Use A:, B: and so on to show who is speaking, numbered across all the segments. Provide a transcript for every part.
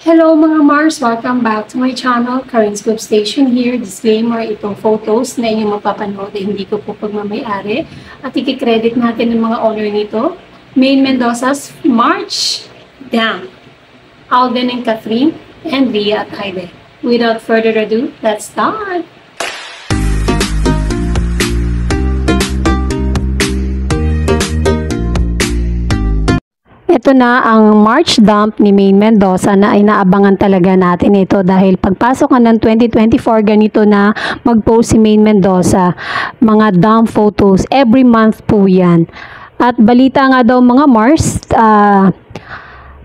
A: Hello mga Mars! Welcome back to my channel, Karen Scoop Station here. Disclaimer, itong photos na inyong mapapanood ay hindi ko po pagmamayari at ikikredit natin ng mga owner nito. Maine Mendoza's March Dam, Alden and Catherine, and Ria at Heide. Without further ado, let's start! Ito na ang March dump ni Maine Mendoza na ay naabangan talaga natin ito dahil pagpasok ng 2024 ganito na mag-post si Maine Mendoza. Mga dump photos every month po yan. At balita nga daw mga Mars,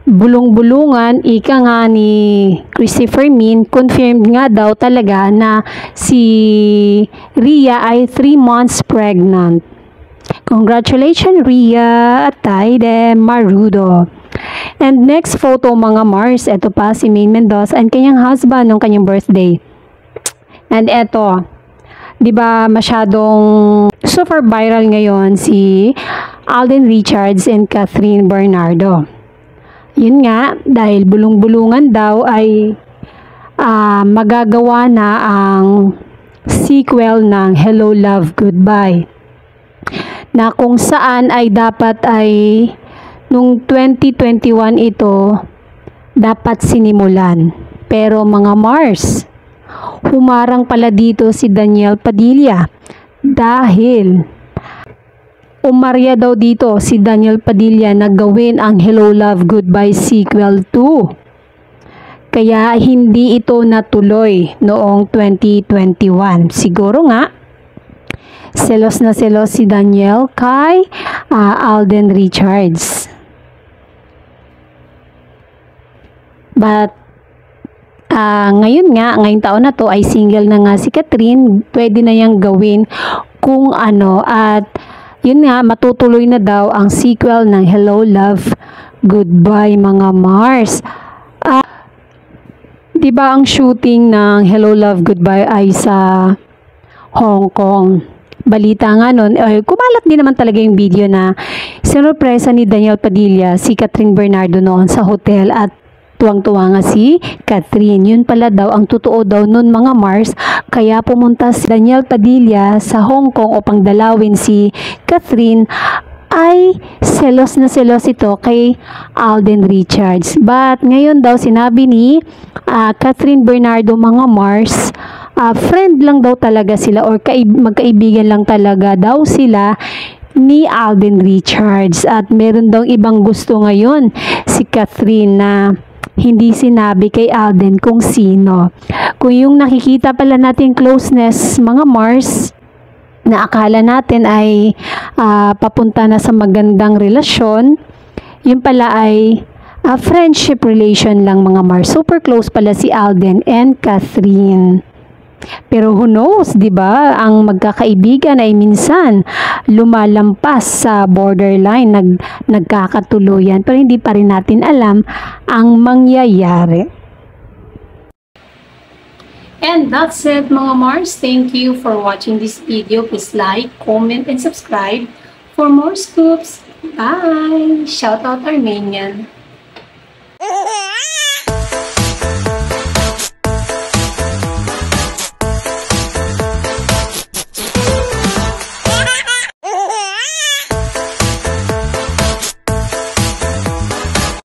A: bulong-bulungan, ika nga ni Christopher Min, confirmed nga daw talaga na si Ria ay 3 months pregnant. Congratulations, Ria at Taide Marudo. And next photo mga Mars, ito pa si Maine Mendoza and kanyang husband nung kanyang birthday. And ito, di ba masyadong super viral ngayon si Alden Richards and Catherine Bernardo. Yun nga, dahil bulong-bulungan daw ay magagawa na ang sequel ng Hello Love Goodbye, na kung saan ay dapat ay nung 2021 ito dapat sinimulan. Pero mga Mars, humarang pala dito si Daniel Padilla dahil umarya daw dito si Daniel Padilla na gawin ang Hello Love Goodbye sequel 2. Kaya hindi ito natuloy noong 2021. Siguro nga selos na selos si Daniel kay Alden Richards. But ngayong taon na to ay single na nga si Catherine, pwede na yang gawin kung ano, at yun nga, matutuloy na daw ang sequel ng Hello Love Goodbye mga Mars. Diba ang shooting ng Hello Love Goodbye ay sa Hong Kong? Balita nga nun, kumalat din naman talaga yung video na sinurpresa ni Daniel Padilla si Catherine Bernardo noon sa hotel at tuwang-tuwa nga si Catherine. Yun pala daw ang totoo daw nun mga Mars, kaya pumunta si Daniel Padilla sa Hong Kong upang dalawin si Catherine, ay selos na selos ito kay Alden Richards. But ngayon daw sinabi ni Catherine Bernardo mga Mars, friend lang daw talaga sila or magkaibigan lang talaga daw sila ni Alden Richards, at meron daw ibang gusto ngayon si Catherine na hindi sinabi kay Alden kung sino. Kung yung nakikita pala natin closeness mga Mars na akala natin ay papunta na sa magandang relasyon, yun pala ay friendship relation lang mga Mars. Super close pala si Alden and Catherine. Pero who knows, di ba? Ang magkakaibigan ay minsan lumalampas sa borderline, nagkakatuluyan, pero hindi pa rin natin alam ang mangyayari. And that's it mga Mars. Thank you for watching this video. Please like, comment, and subscribe for more scoops. Bye! Shout out Armenian.